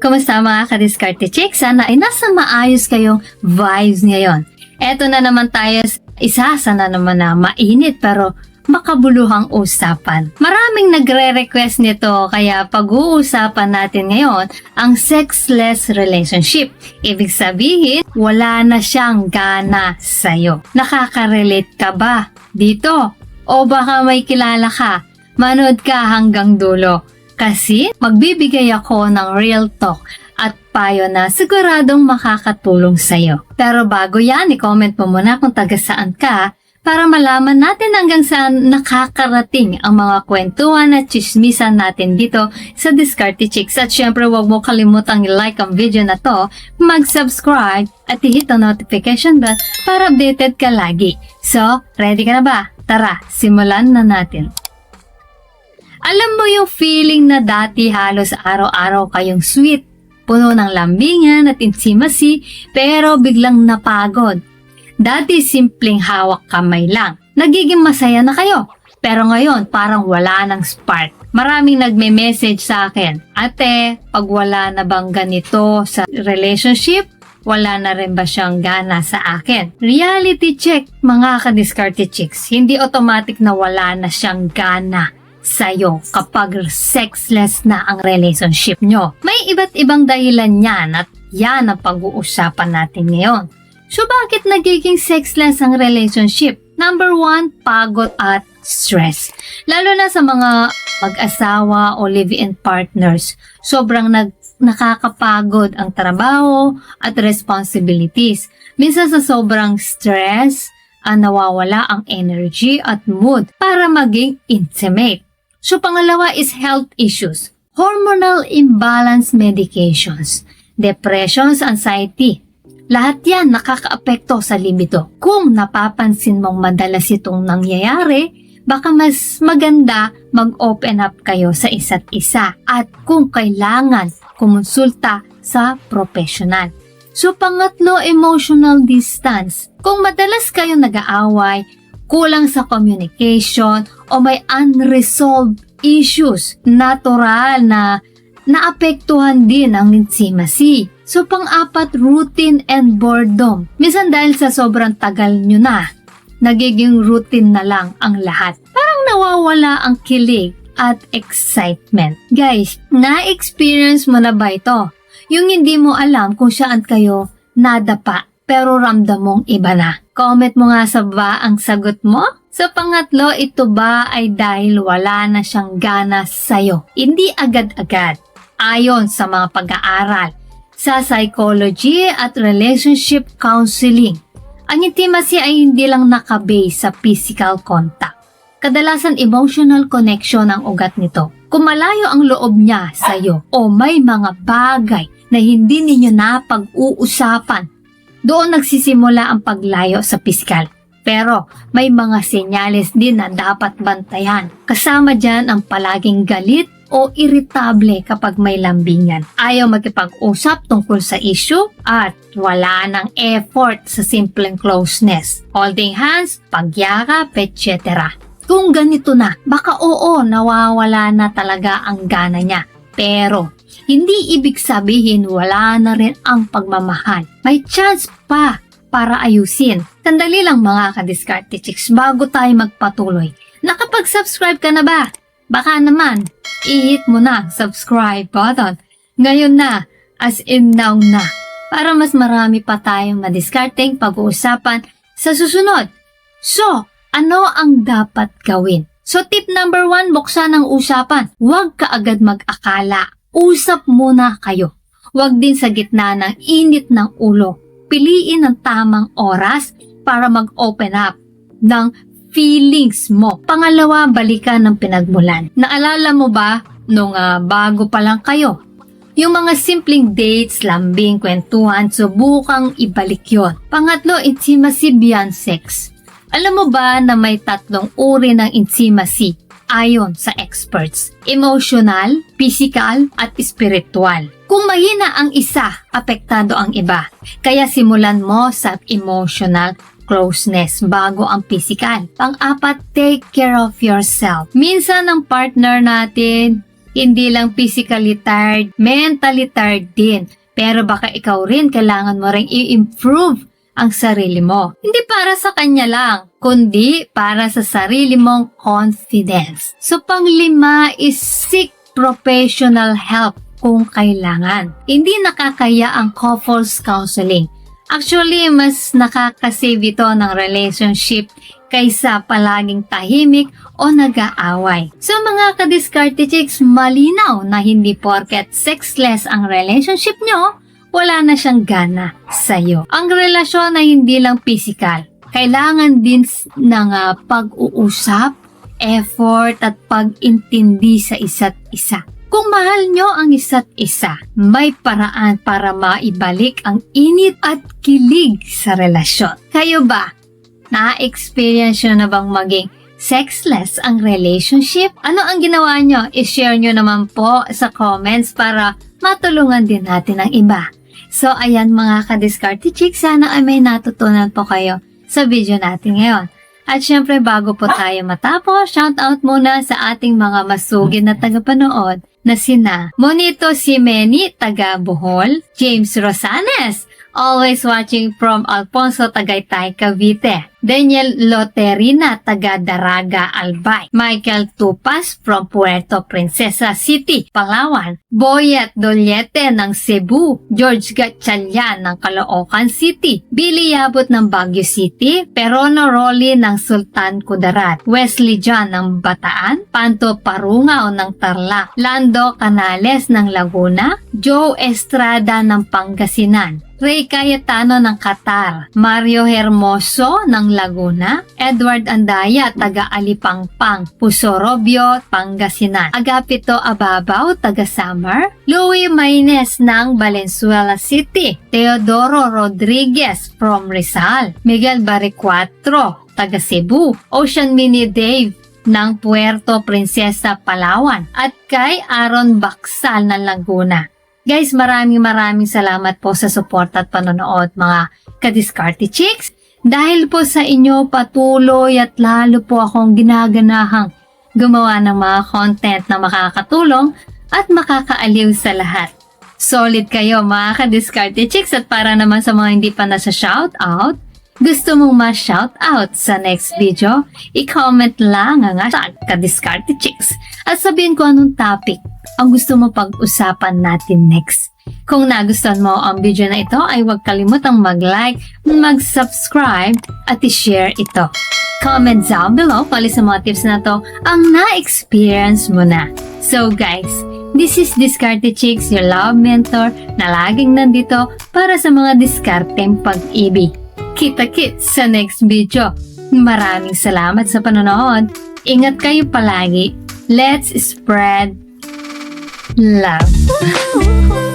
Kumusta mga ka-Diskarte Chicks? Sana ay nasa maayos kayong vibes ngayon. Eto na naman tayo sana naman na mainit pero makabuluhang usapan. Maraming nagre-request nito kaya pag-uusapan natin ngayon ang sexless relationship. Ibig sabihin, wala na siyang gana sa'yo. Nakaka-relate ka ba dito? O baka may kilala ka? Manood ka hanggang dulo. Kasi magbibigay ako ng real talk at payo na siguradong makakatulong sa'yo. Pero bago yan, i-comment mo muna kung taga saan ka para malaman natin hanggang saan nakakarating ang mga kwentuhan at chismisan natin dito sa Diskarte Chicks. At syempre huwag mo kalimutang i-like ang video na to, mag-subscribe at i-hit ang notification bell para updated ka lagi. So, ready ka na ba? Tara, simulan na natin. Alam mo yung feeling na dati halos araw-araw kayong sweet, puno ng lambingan at intimacy, pero biglang napagod. Dati simpleng hawak kamay lang, nagiging masaya na kayo. Pero ngayon parang wala ng spark. Maraming nagme-message sa akin, Ate, pag wala na bang ganito sa relationship, wala na rin ba siyang gana sa akin? Reality check mga ka-Diskarte Chicks, hindi automatic na wala na siyang gana sa'yo kapag sexless na ang relationship nyo. May iba't ibang dahilan yan at yan ang pag-uusapan natin ngayon. So bakit nagiging sexless ang relationship? Number 1, pagod at stress. Lalo na sa mga mag-asawa o live-in partners, sobrang nakakapagod ang trabaho at responsibilities. Minsan sa sobrang stress, nawawala ang energy at mood para maging intimate. So pangalawa is health issues, hormonal imbalance medications, depressions, anxiety. Lahat yan nakakaapekto sa libido. Kung napapansin mong madalas itong nangyayari, baka mas maganda mag-open up kayo sa isa't isa at kung kailangan, kumonsulta sa professional. So pangatlo, emotional distance. Kung madalas kayo nag-aaway, kulang sa communication o may unresolved issues, natural na naapektuhan din ang intimacy. So pang-apat, routine and boredom. Minsan dahil sa sobrang tagal nyo na, nagiging routine na lang ang lahat. Parang nawawala ang kilig at excitement. Guys, na-experience mo na ba ito? Yung hindi mo alam kung saan kayo nadapa, pero ramdam mong iba na. Comment mo nga sa baba ang sagot mo. Sa pangatlo, ito ba ay dahil wala na siyang gana sa'yo? Hindi agad-agad. Ayon sa mga pag-aaral sa psychology at relationship counseling, ang intimacy ay hindi lang nakabase sa physical contact. Kadalasan emotional connection ang ugat nito. Kung malayo ang loob niya sa'yo o may mga bagay na hindi ninyo napag-uusapan, doon nagsisimula ang paglayo sa pisikal. Pero may mga senyales din na dapat bantayan. Kasama dyan ang palaging galit o irritable kapag may lambingan. Ayaw makipag-usap tungkol sa issue at wala ng effort sa simpleng closeness. Holding hands, pagyakap, etc. Kung ganito na, baka oo, nawawala na talaga ang gana niya. Pero hindi ibig sabihin wala na rin ang pagmamahal. May chance pa para ayusin. Sandali lang mga ka-Diskarte Chicks bago tayo magpatuloy. Nakapag-subscribe ka na ba? Baka naman, i-hit mo na subscribe button. Ngayon na, as in now na. Para mas marami pa tayong madiskarteng pag-uusapan sa susunod. So, ano ang dapat gawin? So tip number 1, buksan ang usapan. Huwag ka agad mag-akala. Usap muna kayo. Huwag din sa gitna ng init ng ulo. Piliin ang tamang oras para mag-open up ng feelings mo. Pangalawa, balikan ng pinagmulan. Naalala mo ba nung bago pa lang kayo? Yung mga simpleng dates, lambing, kwentuhan, subukang ibalik yon. Pangatlo, intimacy beyond sex. Alam mo ba na may 3 uri ng intimacy ayon sa experts? Emotional, physical, at spiritual. Kung mahina ang isa, apektado ang iba. Kaya simulan mo sa emotional closeness bago ang physical. Pang-apat, take care of yourself. Minsan ang partner natin Hindi lang physically tired, mentally tired din. Pero baka ikaw rin kailangan mo ring i-improve ang sarili mo. Hindi para sa kanya lang, kundi para sa sarili mong confidence. So panglima is seek professional help kung kailangan. Hindi nakakaya ang couples counseling. Actually, mas nakakasave ito ng relationship kaysa palaging tahimik o nag-aaway. So mga ka-diskarte chicks, malinaw na hindi porket sexless ang relationship nyo, wala na siyang gana sa'yo. Ang relasyon ay hindi lang physical. Kailangan din ng pag-uusap, effort at pag-intindi sa isa't isa. Kung mahal nyo ang isa't isa, may paraan para maibalik ang init at kilig sa relasyon. Kayo ba? Na-experience nyo na bang maging sexless ang relationship? Ano ang ginawa nyo? I-share nyo naman po sa comments para matulungan din natin ang iba. So ayan mga ka-diskarte chicks, sana ay may natutunan po kayo sa video natin ngayon. At syempre bago po tayo matapos, shoutout muna sa ating mga masugid na tagapanood na sina Monito Simeni, taga Bohol, James Rosanes, always watching from Alfonso, Tagaytay, Cavite, Daniel Loterina, taga Daraga, Albay, Michael Tupas from Puerto Princesa City, Palawan, Boyet Dolyete ng Cebu, George Gatchalian ng Caloocan City, Billy Yabot ng Baguio City, Perono Rolly ng Sultan Kudarat, Wesley John ng Bataan, Panto Parungao ng Tarlac, Lando Canales ng Laguna, Joe Estrada ng Pangasinan, Ray Cayetano ng Qatar, Mario Hermoso ng Laguna, Edward Andaya, taga Alipangpang, Pusorobio, Pangasinan, Agapito Ababaw, taga Samar, Louie Maynes ng Valenzuela City, Teodoro Rodriguez from Rizal, Miguel Baricuatro, taga Cebu, Ocean Mini Dave ng Puerto Princesa, Palawan, at kay Aaron Baksal ng Laguna. Guys, maraming salamat po sa support at panonood mga ka-diskarte chicks. Dahil po sa inyo patuloy at lalo po akong ginaganahang gumawa ng mga content na makakatulong at makakaaliw sa lahat. Solid kayo mga ka-diskarte chicks, at para naman sa mga hindi pa nasa shoutout, gusto mong ma-shoutout sa next video, i-comment lang ang hashtag ka-diskarte chicks at sabihin ko anong topic ang gusto mo pag-usapan natin next. Kung nagustuhan mo ang video na ito ay huwag kalimutang mag-like, mag-subscribe at i-share ito. Comment down below pali sa mga tips na to ang na-experience mo na. So guys, this is Diskarte Chicks, your love mentor na laging nandito para sa mga diskarteng pag-ibig. Kita-kits sa next video. Maraming salamat sa panonood. Ingat kayo palagi. Let's spread love.